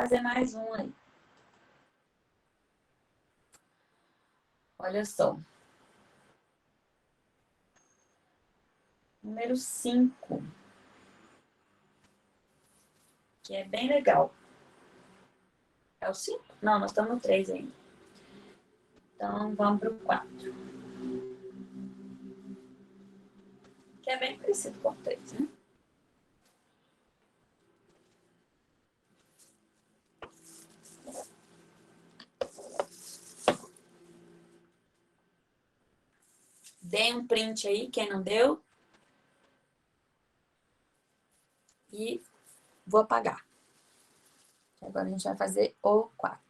fazer mais um aí. Olha só. Número 5. Que é bem legal. É o 5? Não, nós estamos no 3 ainda. Então, vamos para o 4. Que é bem parecido com o 3, né? Dê um print aí, quem não deu. E vou apagar. Agora a gente vai fazer o 4.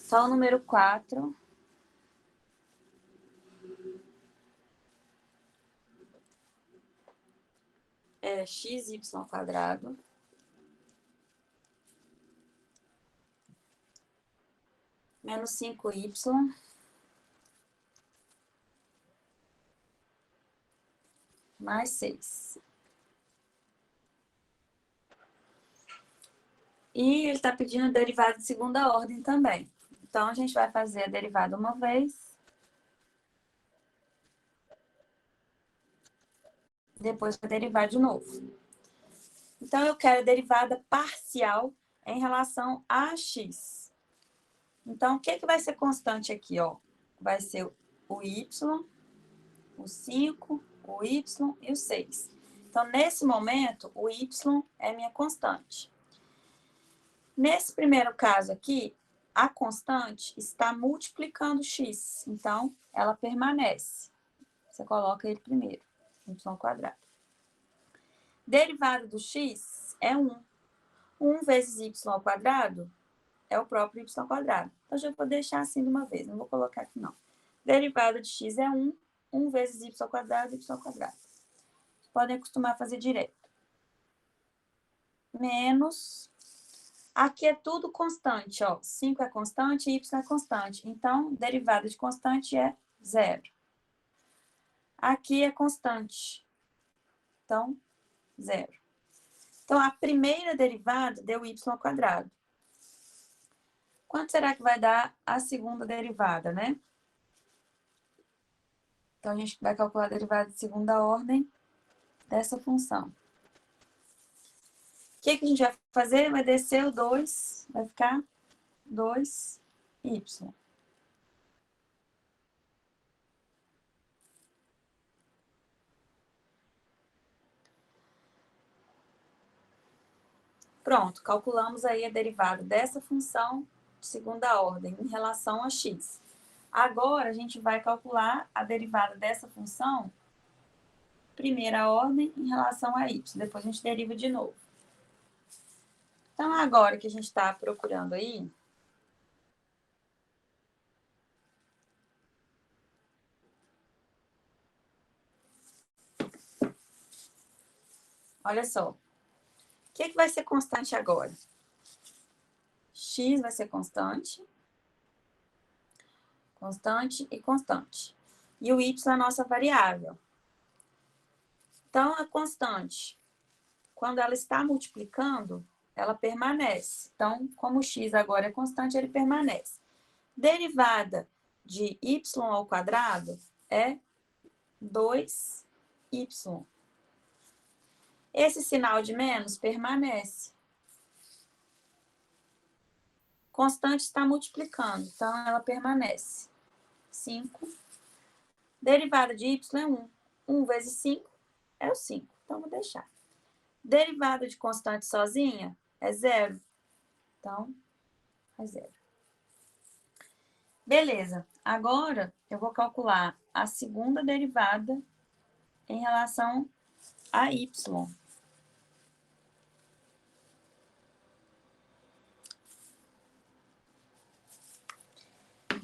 Então, o número 4 é xy² menos 5y mais 6. E ele está pedindo derivada de segunda ordem também. Então, a gente vai fazer a derivada uma vez. Depois vai derivar de novo. Então, eu quero a derivada parcial em relação a x. Então, o que vai ser constante aqui, ó? Vai ser o y, o 5, o y e o 6. Então, nesse momento, o y é minha constante. Nesse primeiro caso aqui, a constante está multiplicando x. Então, ela permanece. Você coloca ele primeiro, y². Derivada do x é 1. 1 vezes y² é o próprio y². Então, já vou deixar assim de uma vez, não vou colocar aqui não. Derivada de x é 1. 1 vezes y², y². Podem acostumar a fazer direto. Menos... Aqui é tudo constante, ó. 5 é constante, y é constante. Então, derivada de constante é 0. Aqui é constante. Então, 0. Então, a primeira derivada deu y². Quanto será que vai dar a segunda derivada, né? Então, a gente vai calcular a derivada de segunda ordem dessa função. O que a gente vai fazer? Vai descer o 2, vai ficar 2y. Pronto, calculamos aí a derivada dessa função de segunda ordem em relação a x. Agora, a gente vai calcular a derivada dessa função, primeira ordem, em relação a y. Depois a gente deriva de novo. Então, agora que a gente está procurando aí, olha só. O que vai ser constante agora? X vai ser constante, constante e constante. E o y é a nossa variável. Então, a constante, quando ela está multiplicando, ela permanece. Então, como o x agora é constante, ele permanece. Derivada de y² é 2y. Esse sinal de menos permanece. Constante está multiplicando, então ela permanece. 5. Derivada de y é 1. 1 vezes 5 é o 5. Então, vou deixar. Derivada de constante sozinha é 0. Então, é 0. Beleza. Agora, eu vou calcular a segunda derivada em relação a y.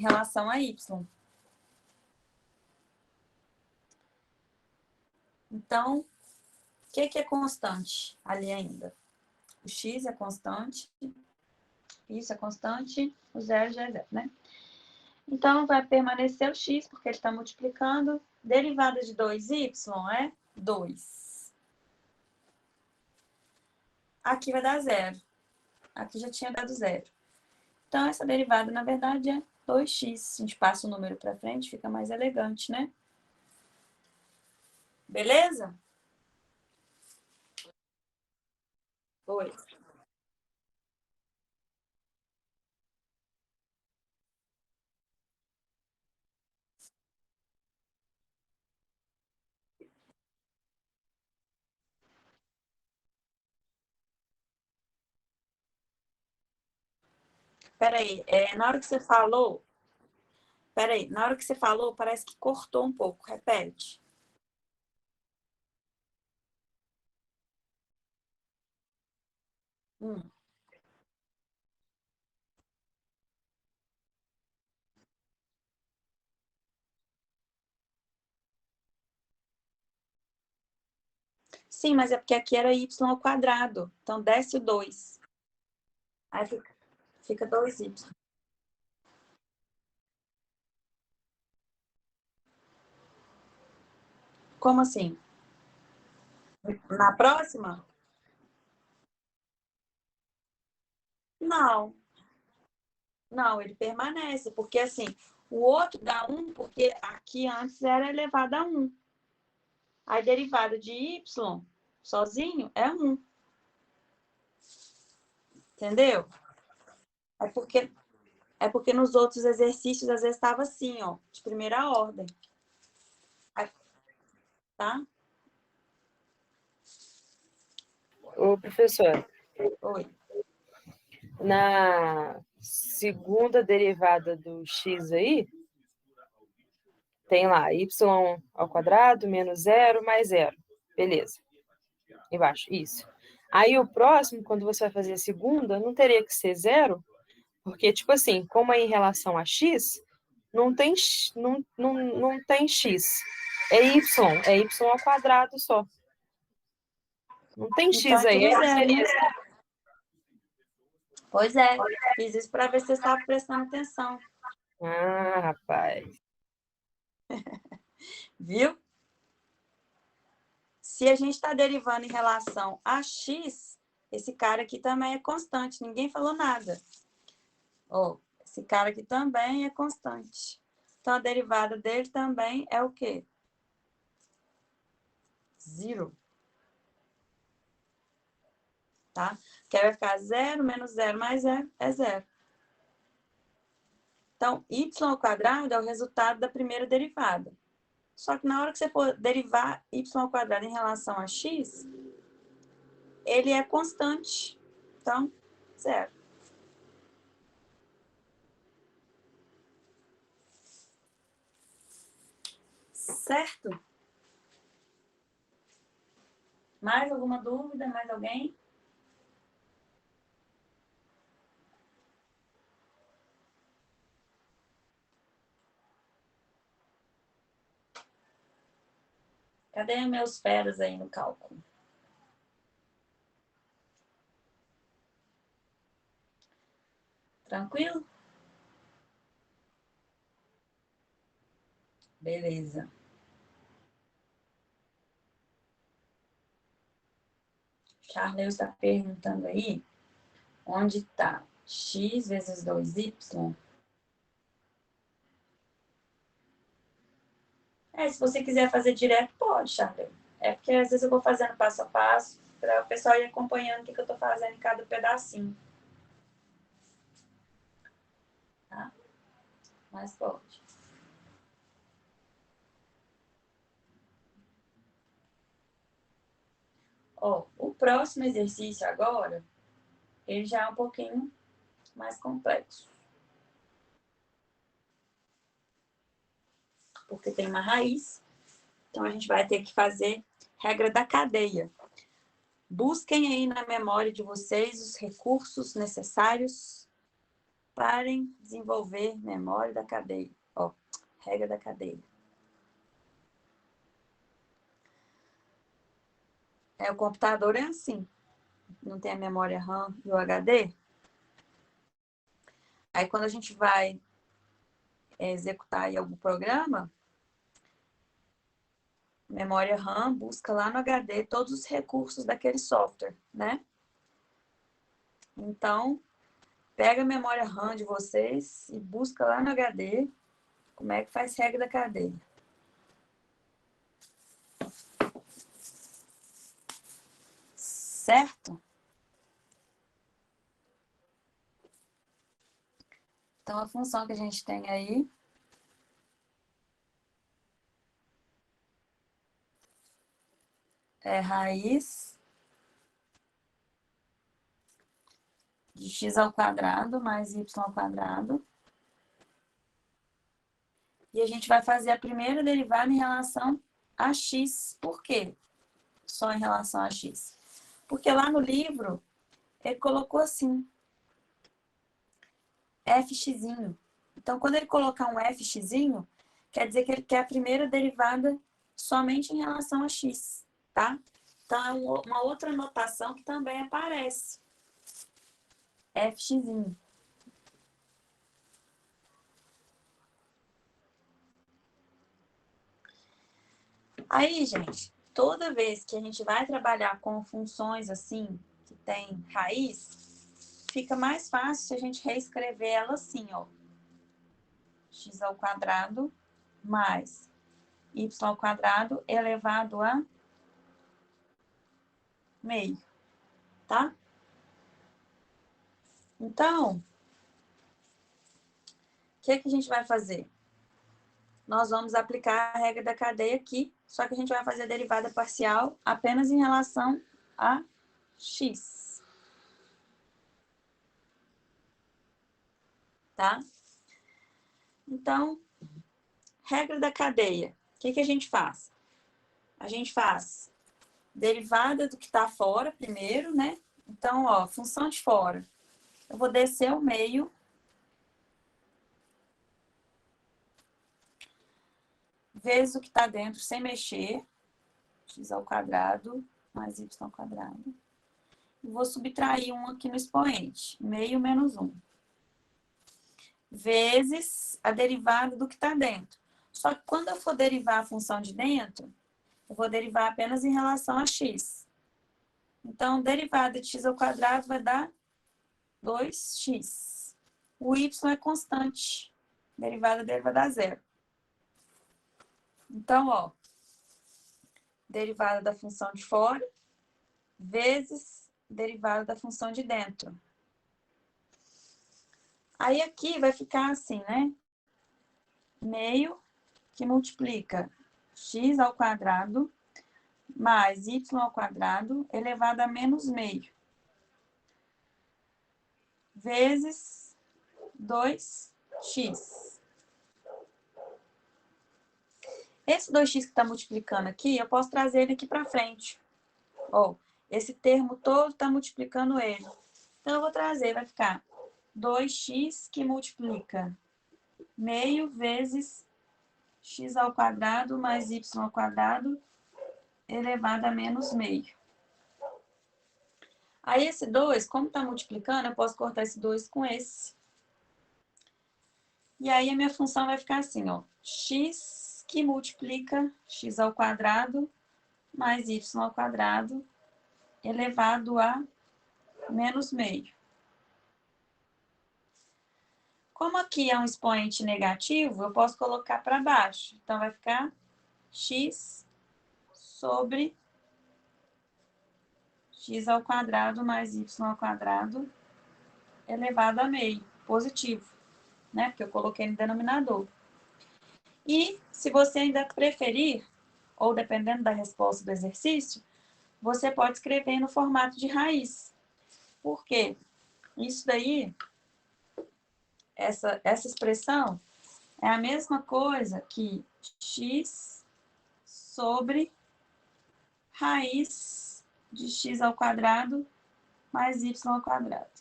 em relação a y. Então, o que é constante ali ainda? O x é constante, isso é constante, o zero já é zero, né? Então, vai permanecer o x, porque ele está multiplicando. Derivada de 2y é 2. Aqui vai dar zero. Aqui já tinha dado zero. Então, essa derivada, na verdade, é 2x. A gente passa o número para frente, fica mais elegante, né? Beleza? Oi. Peraí, na hora que você falou... Peraí, na hora que você falou, parece que cortou um pouco. Repete. Hum. Sim, mas é porque aqui era y ao quadrado. Então, desce o 2. Aí fica 2y. Como assim? Na próxima? Não, não, ele permanece, porque assim, o outro dá 1, porque aqui antes era elevado a 1. A derivada de y sozinho é 1. Entendeu? É porque, é porque nos outros exercícios às vezes estava assim, ó, de primeira ordem. Tá? Ô, professor, Oi. na segunda derivada do x aí, tem lá y ao quadrado menos zero mais zero. Beleza. Embaixo, isso. Aí o próximo, quando você vai fazer a segunda, não teria que ser zero, porque, tipo assim, como é em relação a x, não tem, não tem x. É y ao quadrado só. Não tem Então x é aí. tudo Aí zero, seria... né? Pois é. Fiz isso para ver se você estava prestando atenção. Ah, rapaz. Viu? Se a gente está derivando em relação a x, esse cara aqui também é constante. Ninguém falou nada. Ó, esse cara aqui também é constante. Então, a derivada dele também é o quê? Zero. Tá? Que aí vai ficar zero menos zero mais zero é zero. Então, y ao quadrado é o resultado da primeira derivada. Só que na hora que você for derivar y ao quadrado em relação a x, ele é constante. Então, zero. Certo? Mais alguma dúvida? Mais alguém? Cadê meus feras aí no cálculo? Tranquilo? Beleza. Charles está perguntando aí onde está x vezes 2y. Se você quiser fazer direto, pode, Charles. É porque às vezes eu vou fazendo passo a passo para o pessoal ir acompanhando o que eu estou fazendo em cada pedacinho. Tá? Mas pode. Ó, o próximo exercício agora, ele já é um pouquinho mais complexo. Porque tem uma raiz. Então, a gente vai ter que fazer regra da cadeia. Busquem aí na memória de vocês os recursos necessários para em desenvolver memória da cadeia. Ó, regra da cadeia. O computador é assim. Não tem a memória RAM e o HD. Aí, quando a gente vai executar aí algum programa, memória RAM busca lá no HD todos os recursos daquele software, né? Então, pega a memória RAM de vocês e busca lá no HD como é que faz regra da cadeia. Certo? Então, a função que a gente tem aí é raiz de x ao quadrado mais y ao quadrado. E a gente vai fazer a primeira derivada em relação a x. Por quê? Só em relação a x. Porque lá no livro, ele colocou assim, fx. Então, quando ele colocar um fx, quer dizer que ele quer a primeira derivada somente em relação a x, tá? Então, é uma outra notação que também aparece. Fx. Aí, gente, toda vez que a gente vai trabalhar com funções assim, que tem raiz, fica mais fácil se a gente reescrever ela assim, ó. X ao quadrado mais y ao quadrado elevado a meio, tá? Então, o que a gente vai fazer? Nós vamos aplicar a regra da cadeia aqui, só que a gente vai fazer a derivada parcial apenas em relação a x. Tá? Então, regra da cadeia. O que a gente faz? A gente faz derivada do que está fora primeiro, né? Então, ó, função de fora. Eu vou descer o meio vezes o que está dentro sem mexer, x ao quadrado mais y ao quadrado. E vou subtrair 1 aqui no expoente, meio menos 1. Vezes a derivada do que está dentro. Só que quando eu for derivar a função de dentro, eu vou derivar apenas em relação a x. Então, derivada de x ao quadrado vai dar 2x. O y é constante. A derivada dele vai dar 0. Então, ó, derivada da função de fora vezes derivada da função de dentro. Aí aqui vai ficar assim, né? Meio que multiplica x ao quadrado mais y ao quadrado elevado a menos meio. Vezes 2x. Esse 2x que está multiplicando aqui, eu posso trazer ele aqui para frente. Ó, esse termo todo está multiplicando ele. Então, eu vou trazer, vai ficar 2x que multiplica meio vezes x ao quadrado mais y ao quadrado elevado a menos meio. Aí, esse 2, como está multiplicando, eu posso cortar esse 2 com esse. E aí, a minha função vai ficar assim, ó. X que multiplica x ao quadrado mais y ao quadrado elevado a menos meio. Como aqui é um expoente negativo, eu posso colocar para baixo. Então, vai ficar x sobre x ao quadrado mais y ao quadrado elevado a meio, positivo, né? Porque eu coloquei no denominador. E, se você ainda preferir, ou dependendo da resposta do exercício, você pode escrever no formato de raiz. Por quê? Isso daí, essa expressão, é a mesma coisa que x sobre raiz de x ao quadrado mais y ao quadrado.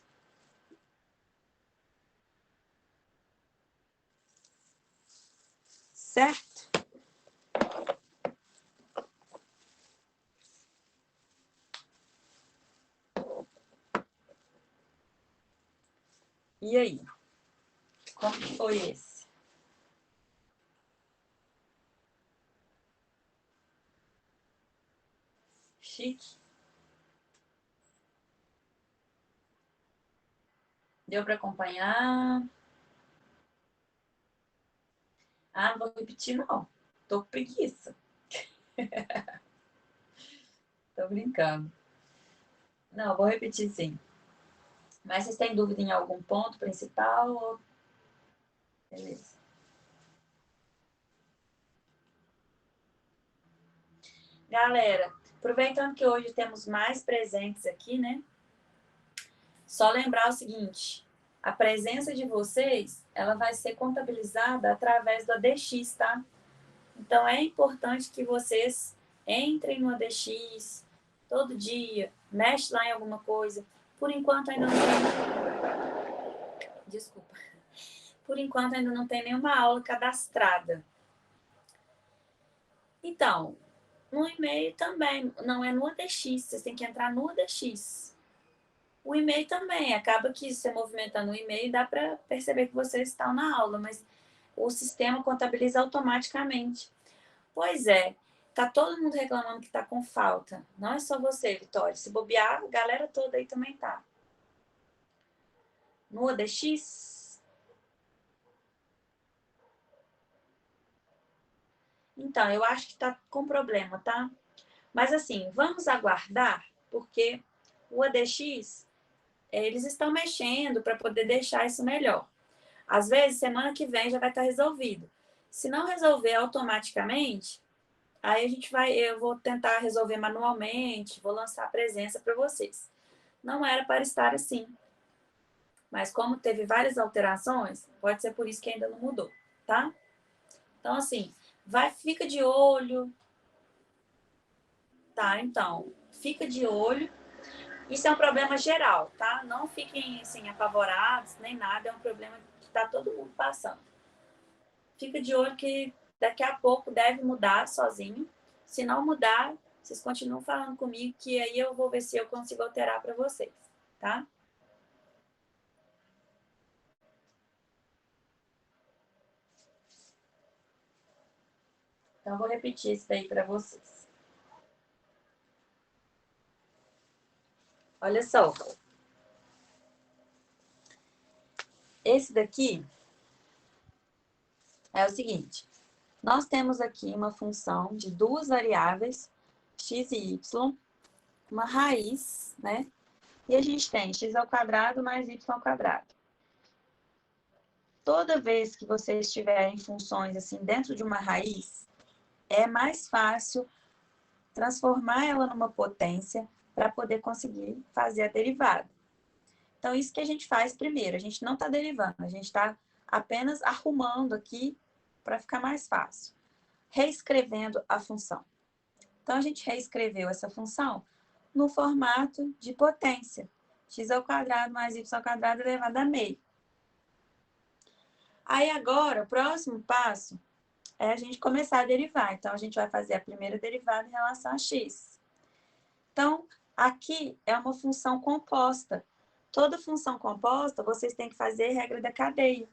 certo? E aí? Como que foi esse? Chique? Deu para acompanhar? Ah, não vou repetir, não. Tô com preguiça. Tô brincando. Não, vou repetir sim. Mas vocês têm dúvida em algum ponto principal? Beleza. Galera, aproveitando que hoje temos mais presentes aqui, né? Só lembrar o seguinte, a presença de vocês, ela vai ser contabilizada através do ADX, tá? Então, é importante que vocês entrem no ADX todo dia, mexe lá em alguma coisa. Por enquanto, ainda não tem... Desculpa. Por enquanto, ainda não tem nenhuma aula cadastrada. Então, no e-mail também, não é no ADX, vocês têm que entrar no ADX. O e-mail também, acaba que você movimentando o e-mail dá para perceber que vocês estão na aula, mas o sistema contabiliza automaticamente. Pois é, tá todo mundo reclamando que tá com falta. Não é só você, Vitória. Se bobear, a galera toda aí também tá. No ADX? Então, eu acho que tá com problema, tá? Mas assim, vamos aguardar, porque o ADX, eles estão mexendo para poder deixar isso melhor. Às vezes, semana que vem já vai estar resolvido. Se não resolver automaticamente, aí eu vou tentar resolver manualmente, vou lançar a presença para vocês. Não era para estar assim. Mas como teve várias alterações, pode ser por isso que ainda não mudou, tá? Então, assim, fica de olho, tá? Então, fica de olho. Isso é um problema geral, tá? Não fiquem, assim, apavorados, nem nada. É um problema que está todo mundo passando. Fica de olho que daqui a pouco deve mudar sozinho. Se não mudar, vocês continuam falando comigo que aí eu vou ver se eu consigo alterar para vocês, tá? Então, eu vou repetir isso daí para vocês. Olha só. Esse daqui é o seguinte. Nós temos aqui uma função de duas variáveis, x e y, uma raiz, né? E a gente tem x ao quadrado mais y ao quadrado. Toda vez que vocês tiverem funções assim dentro de uma raiz, é mais fácil transformar ela numa potência para poder conseguir fazer a derivada. Então, isso que a gente faz primeiro. A gente não está derivando, a gente está apenas arrumando aqui para ficar mais fácil. Reescrevendo a função. Então, a gente reescreveu essa função no formato de potência. X ao quadrado mais y ao quadrado elevado a meio. Aí, agora, o próximo passo é a gente começar a derivar. Então, a gente vai fazer a primeira derivada em relação a x. Então, aqui é uma função composta. Toda função composta, vocês têm que fazer regra da cadeia.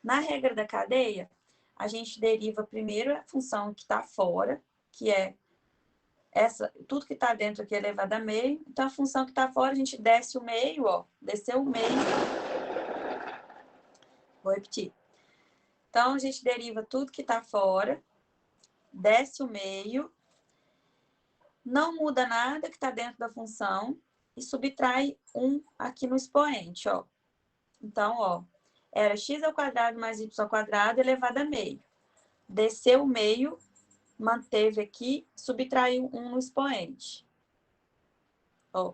Na regra da cadeia, a gente deriva primeiro a função que está fora, que é tudo que está dentro aqui é elevado a meio. Então, a função que está fora, a gente desce o meio, ó. Desceu o meio. Vou repetir. Então, a gente deriva tudo que está fora, desce o meio, não muda nada que está dentro da função e subtrai 1 aqui no expoente, ó. Então, ó, era x ao quadrado mais y ao quadrado elevado a meio. Desceu o meio, manteve aqui, subtraiu 1 no expoente. Ó.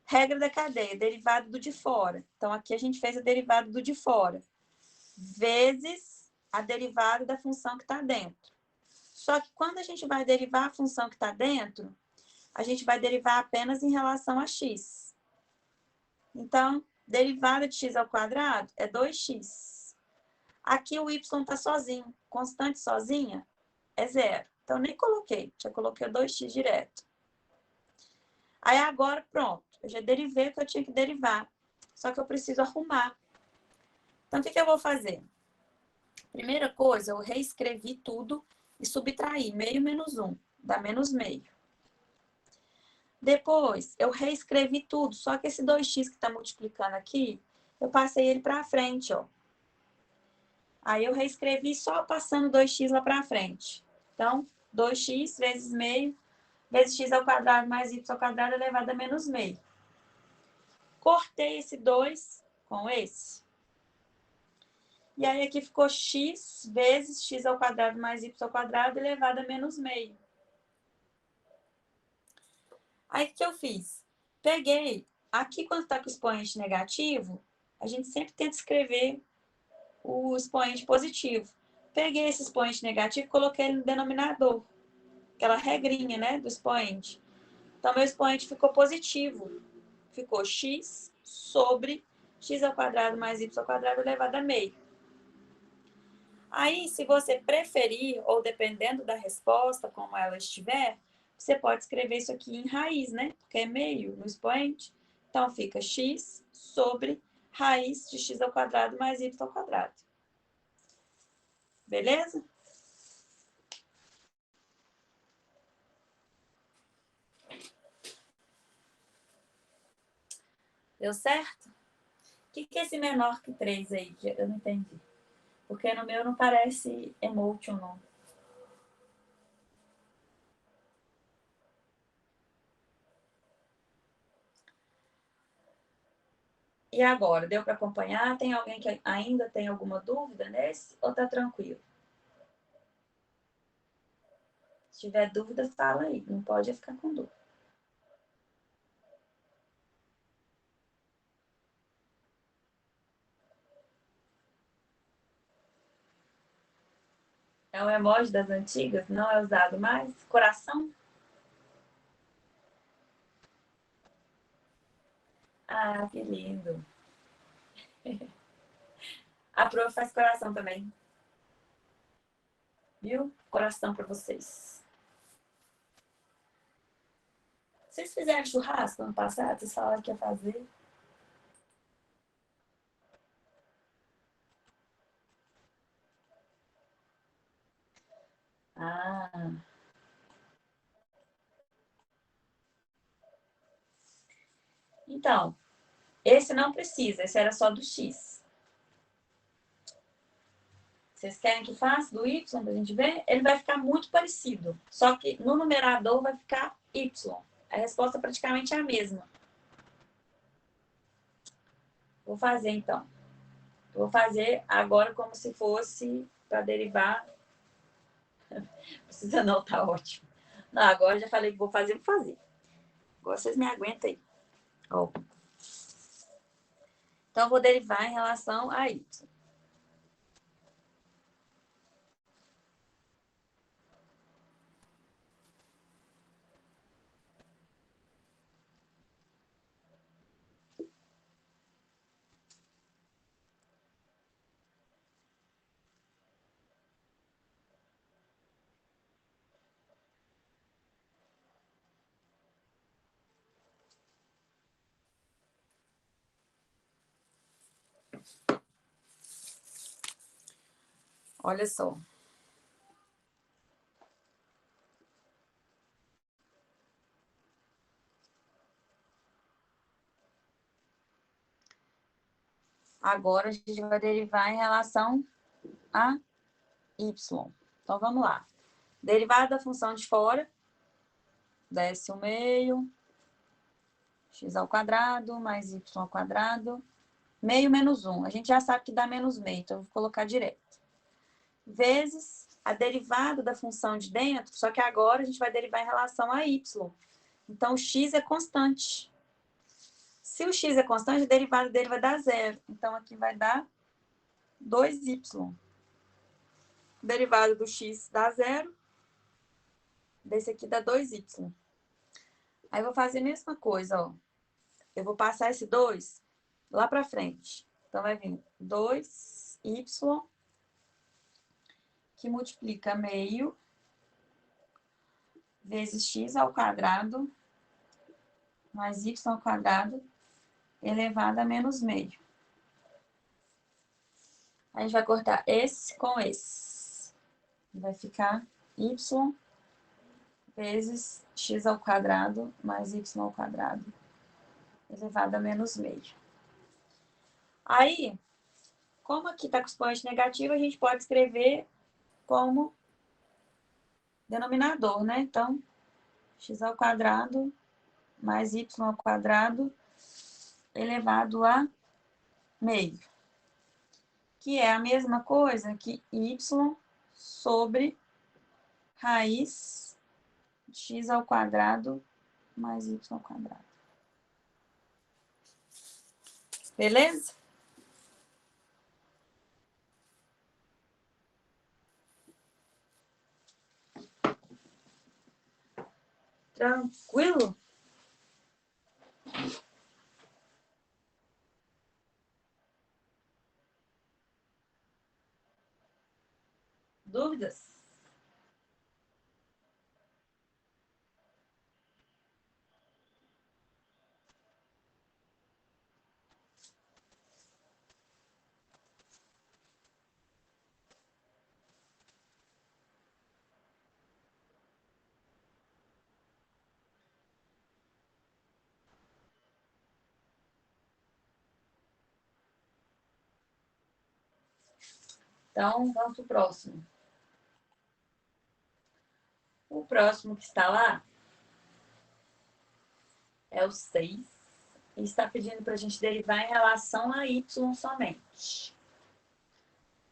Regra da cadeia, derivado do de fora. Então, aqui a gente fez a derivada do de fora, vezes a derivada da função que está dentro. Só que quando a gente vai derivar a função que está dentro, a gente vai derivar apenas em relação a x. Então, derivada de x ao quadrado é 2x. Aqui o y está sozinho. Constante sozinha é 0. Então, nem coloquei. Já coloquei 2x direto. Aí, agora, pronto. Eu já derivei o que eu tinha que derivar. Só que eu preciso arrumar. Então, o que eu vou fazer? Primeira coisa, eu reescrevi tudo e subtraí. Meio menos 1. Dá menos meio. Depois, eu reescrevi tudo. Só que esse 2x que está multiplicando aqui, eu passei ele para frente, ó. Aí, eu reescrevi só passando 2x lá para frente. Então, 2x vezes meio, vezes x ao quadrado mais y ao quadrado elevado a menos meio. Cortei esse 2 com esse. E aí, aqui ficou x vezes x ao quadrado mais y ao quadrado elevado a menos meio. Aí, o que eu fiz? Peguei, aqui quando está com o expoente negativo, a gente sempre tenta escrever o expoente positivo. Peguei esse expoente negativo e coloquei ele no denominador. Aquela regrinha, né, do expoente. Então, meu expoente ficou positivo. Ficou x sobre x ao quadrado mais y ao quadrado elevado a meio. Aí, se você preferir, ou dependendo da resposta, como ela estiver, você pode escrever isso aqui em raiz, né? Porque é meio no expoente. Então, fica x sobre raiz de x ao quadrado mais y ao quadrado. Beleza? Deu certo? O que é esse menor que 3 aí? Eu não entendi. Porque no meu não parece emotion, não. E agora, deu para acompanhar? Tem alguém que ainda tem alguma dúvida nesse? Ou tá tranquilo? Se tiver dúvida, fala aí. Não pode ficar com dúvida. É um emoji das antigas? Não é usado mais? Coração? Ah, que lindo. A prof faz coração também. Viu? Coração para vocês. Vocês fizeram churrasco ano passado? Vocês falaram que ia fazer? Ah. Então, esse não precisa. Esse era só do X. Vocês querem que faça do Y para a gente ver? Ele vai ficar muito parecido. Só que no numerador vai ficar Y. A resposta praticamente é a mesma. Vou fazer, então. Vou fazer agora como se fosse para derivar. Precisa não, tá ótimo. Não, agora já falei que vou fazer, vou fazer. Agora vocês me aguentam aí. Ó. Então, eu vou derivar em relação a Y. Olha só. Agora a gente vai derivar em relação a Y. Então, vamos lá. Derivada da função de fora, desce o meio, x ao quadrado mais y ao quadrado, meio menos 1. A gente já sabe que dá menos meio, então eu vou colocar direto. Vezes a derivada da função de dentro, só que agora a gente vai derivar em relação a y. Então, o x é constante. Se o x é constante, a derivada dele vai dar 0. Então, aqui vai dar 2y. Derivada do x dá 0. Desse aqui dá 2y. Aí, eu vou fazer a mesma coisa, ó. Eu vou passar esse 2 lá para frente. Então, vai vir 2y que multiplica meio vezes x ao quadrado mais y ao quadrado elevado a menos meio. A gente vai cortar esse com esse. Vai ficar y vezes x ao quadrado mais y ao quadrado elevado a menos meio. Aí, como aqui está com expoente negativo, a gente pode escrever como denominador, né? Então, x ao quadrado mais y ao quadrado elevado a meio. Que é a mesma coisa que y sobre raiz de x ao quadrado mais y ao quadrado. Beleza? Tranquilo? Dúvidas? Então, vamos para o próximo. O próximo que está lá é o 6. E está pedindo para a gente derivar em relação a y somente.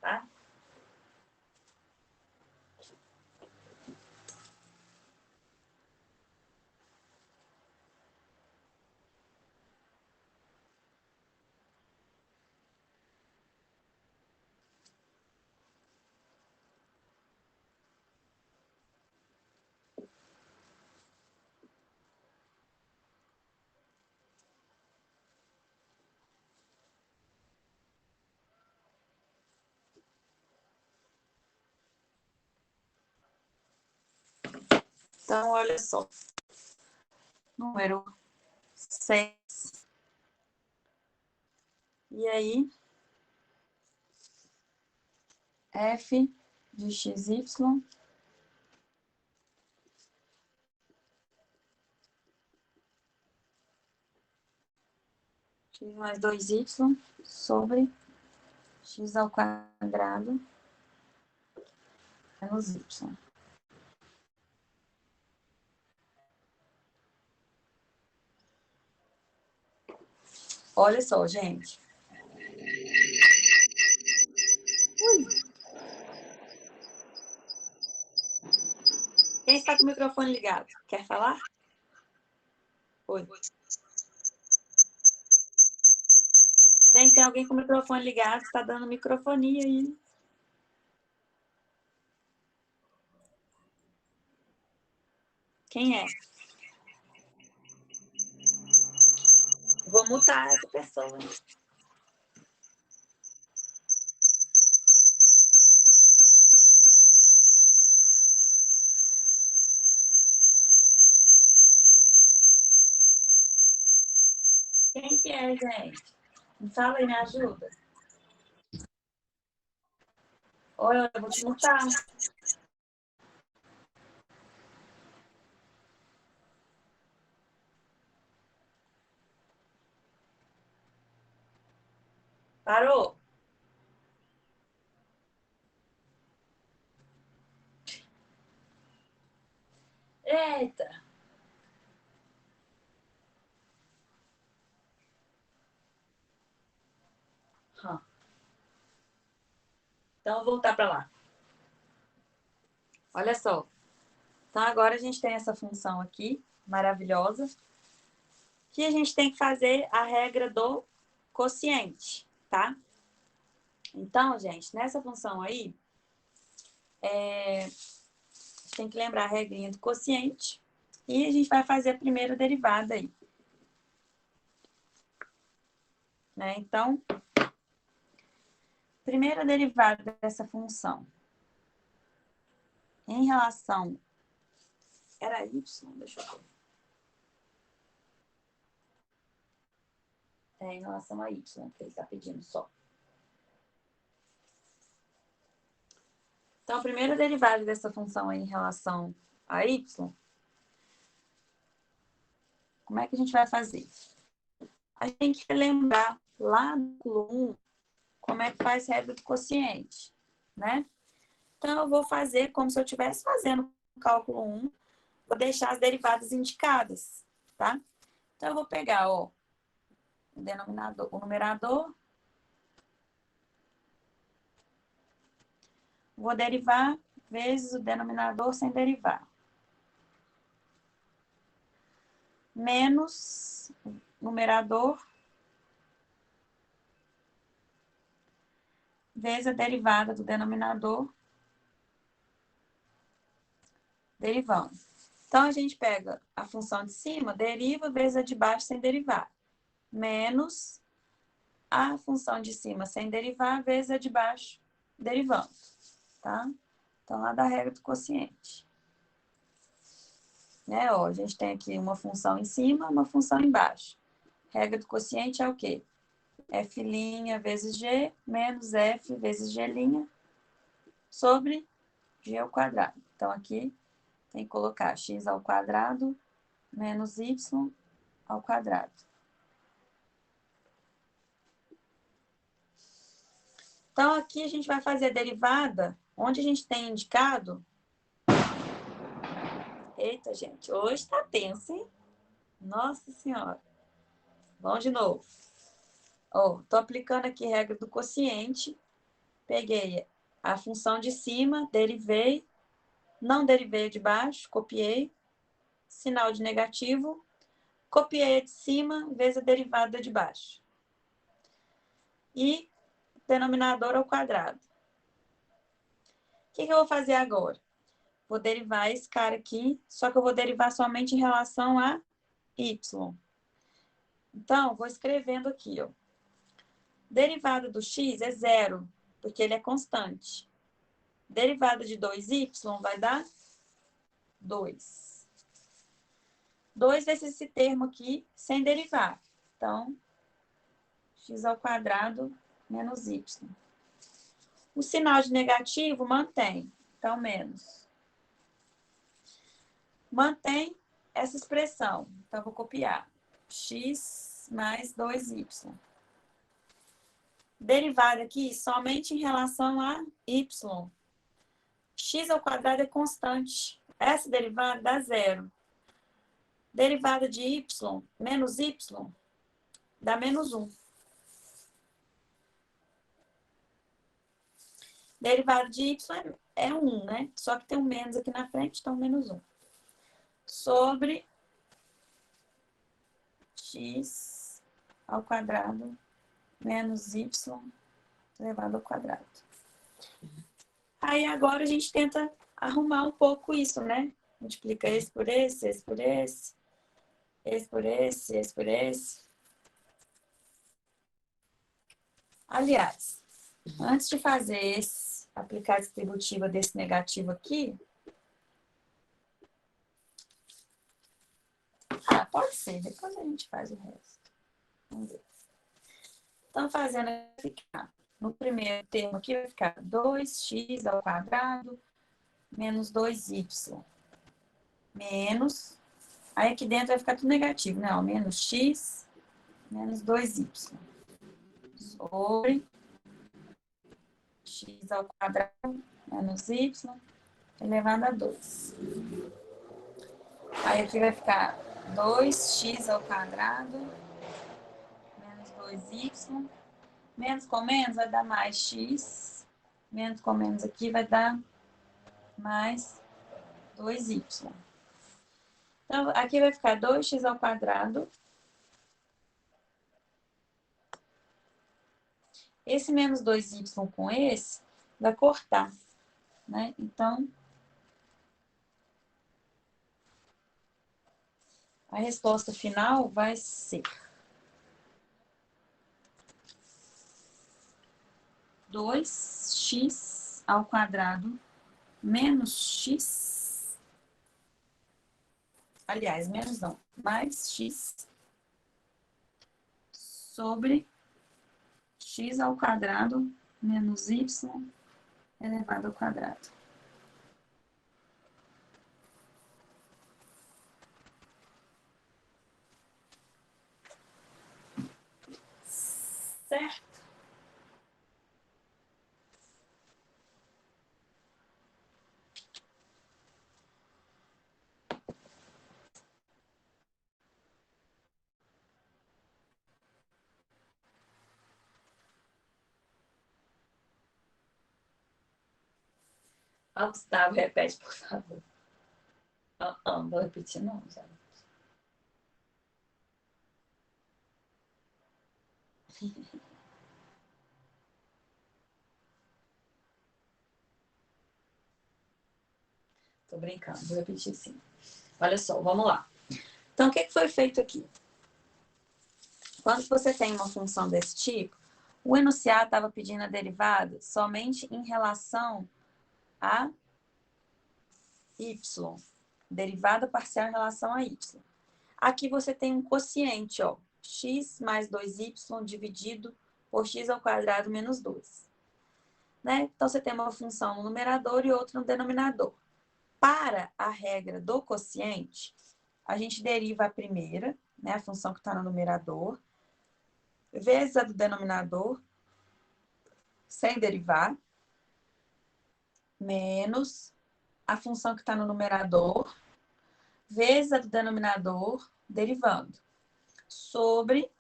Tá? Então, olha só. Número 6. E aí, f de xy x mais 2y sobre x ao quadrado menos y. Olha só, gente. Ui. Quem está com o microfone ligado? Quer falar? Oi. Gente, tem alguém com o microfone ligado, está dando microfonia aí. Quem é? Vou mutar essa pessoa. Quem que é, gente? Me fala aí, me ajuda. Olha, eu vou te mutar. Parou? Eita. Então, eu vou voltar para lá. Olha só. Então, agora a gente tem essa função aqui, maravilhosa, que a gente tem que fazer a regra do quociente, tá? Então, gente, nessa função aí, a gente tem que lembrar a regrinha do quociente e a gente vai fazer a primeira derivada aí. Né? Então, primeira derivada dessa função em relação... Era y? Deixa eu ver. Em relação a y, que ele está pedindo só. Então, a primeira derivada dessa função aí em relação a y, como é que a gente vai fazer? A gente tem que lembrar lá no cálculo 1 como é que faz regra do quociente, né? Então, eu vou fazer como se eu estivesse fazendo o cálculo 1, vou deixar as derivadas indicadas, tá? Então, eu vou pegar, ó, o denominador, o numerador, vou derivar vezes o denominador sem derivar. Menos numerador vezes a derivada do denominador derivando. Então, a gente pega a função de cima, deriva vezes a de baixo sem derivar. Menos a função de cima sem derivar vezes a de baixo derivando. Tá? Então, lá da regra do quociente. Né? Ó, a gente tem aqui uma função em cima, uma função embaixo. Regra do quociente é o quê? F' vezes G menos F vezes G' sobre G ao quadrado. Então, aqui tem que colocar x ao quadrado menos y ao quadrado. Então, aqui a gente vai fazer a derivada, onde a gente tem indicado... Eita, gente, hoje tá tenso, hein? Nossa Senhora. Vamos de novo. Ó, tô aplicando aqui a regra do quociente. Peguei a função de cima, derivei, não derivei a de baixo, copiei, sinal de negativo, copiei a de cima, vezes a derivada de baixo. E denominador ao quadrado. O que eu vou fazer agora? Vou derivar esse cara aqui, só que eu vou derivar somente em relação a y. Então, vou escrevendo aqui, ó. Derivada do x é zero, porque ele é constante. Derivada de 2y vai dar 2. 2 vezes esse termo aqui sem derivar. Então, x ao quadrado menos y. O sinal de negativo mantém, então menos. Mantém essa expressão, então vou copiar. X mais 2y. Derivada aqui somente em relação a y. X ao quadrado é constante. Essa derivada dá zero. Derivada de y menos y dá menos 1. Derivada de y é 1, né? Só que tem um menos aqui na frente, então menos 1. Sobre x ao quadrado menos y elevado ao quadrado. Aí agora a gente tenta arrumar um pouco isso, né? Multiplica esse por esse, esse por esse, esse por esse, esse por esse. Aliás, antes de fazer esse, aplicar a distributiva desse negativo aqui, pode ser, depois a gente faz o resto. Vamos ver. Então, fazendo ficar no primeiro termo aqui, vai ficar 2x ao quadrado menos 2y. Menos, aí aqui dentro vai ficar tudo negativo, né? Ó, menos x menos 2y. Sobre x ao quadrado menos y elevado a 2. Aí aqui vai ficar 2x ao quadrado menos 2y. Menos com menos vai dar mais x. Menos com menos aqui vai dar mais 2y. Então, aqui vai ficar 2x ao quadrado. Esse menos 2y com esse vai cortar, né? Então, a resposta final vai ser 2x ao quadrado menos x, aliás, menos não, mais x sobre x ao quadrado menos y elevado ao quadrado. Certo? Gustavo, repete, por favor. Não vou repetir não, já. Tô brincando, vou repetir sim. Olha só, vamos lá. Então, o que foi feito aqui? Quando você tem uma função desse tipo, o enunciado estava pedindo a derivada somente em relação a y. Derivada parcial em relação a y. Aqui você tem um quociente, ó, x mais 2y dividido por x ao quadrado menos 2. Né? Então, você tem uma função no numerador e outra no denominador. Para a regra do quociente, a gente deriva a primeira, né, a função que está no numerador, vezes a do denominador, sem derivar, menos a função que está no numerador, vezes a do denominador, derivando, sobre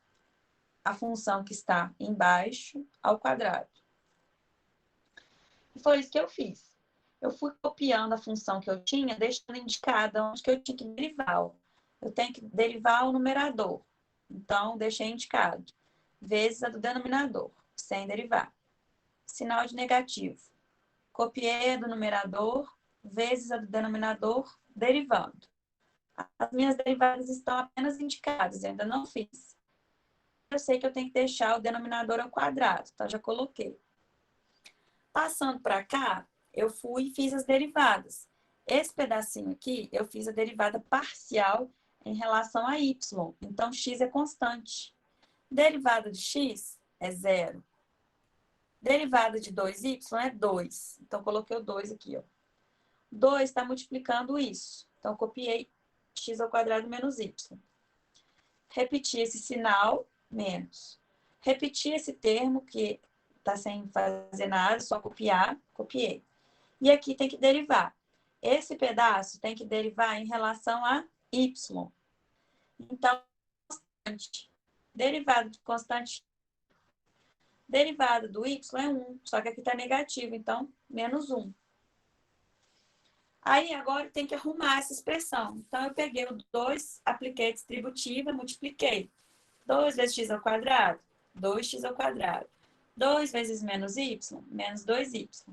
a função que está embaixo ao quadrado. E foi isso que eu fiz. Eu fui copiando a função que eu tinha, deixando indicada onde que eu tinha que derivar. Eu tenho que derivar o numerador. Então, deixei indicado. Vezes a do denominador, sem derivar. Sinal de negativo. Copiei a do numerador, vezes a do denominador, derivando. As minhas derivadas estão apenas indicadas, eu ainda não fiz. Eu sei que eu tenho que deixar o denominador ao quadrado, então já coloquei. Passando para cá, eu fui e fiz as derivadas. Esse pedacinho aqui, eu fiz a derivada parcial em relação a y. Então, x é constante. Derivada de x é 0. Derivada de 2y é 2. Então, coloquei o 2 aqui, ó. 2 está multiplicando isso. Então, copiei x ao quadrado menos y. Repeti esse sinal, menos. Repeti esse termo, que está sem fazer nada, só copiar, copiei. E aqui tem que derivar. Esse pedaço tem que derivar em relação a y. Então, constante. Derivada de constante. Derivada do y é 1, só que aqui está negativo, então, menos 1. Aí, agora, tem que arrumar essa expressão. Então, eu peguei o 2, apliquei a distributiva, multipliquei. 2 vezes x ao quadrado, 2x ao quadrado. 2 vezes menos y, menos 2y.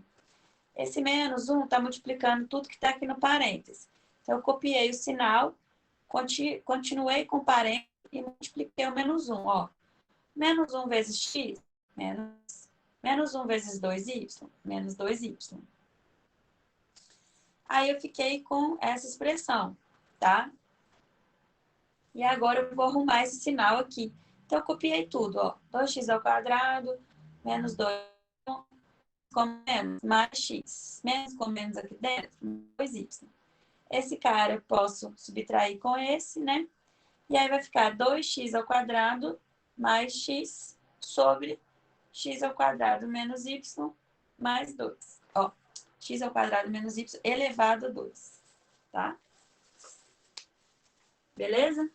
Esse menos 1 está multiplicando tudo que está aqui no parênteses. Então, eu copiei o sinal, continuei com o parênteses e multipliquei o menos 1. Ó. Menos 1 vezes x, menos 1 vezes 2y, menos 2y. Aí, eu fiquei com essa expressão, tá? E agora eu vou arrumar esse sinal aqui. Então, eu copiei tudo, ó. 2x ao quadrado, menos 2, com menos, mais x. Menos com menos aqui dentro, 2y. Esse cara eu posso subtrair com esse, né? E aí vai ficar 2x ao quadrado mais x sobre x ao quadrado menos y mais 2. Ó, x ao quadrado menos y elevado a 2, tá? Beleza?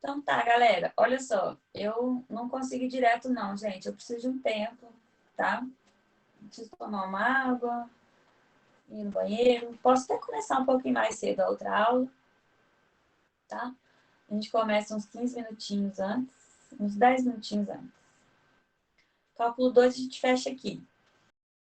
Então tá, galera. Olha só, eu não consigo ir direto não, gente. Eu preciso de um tempo, tá? Preciso tomar uma água, ir no banheiro. Posso até começar um pouquinho mais cedo a outra aula, tá? A gente começa uns 15 minutinhos antes, uns 10 minutinhos antes. Cálculo 2 a gente fecha aqui.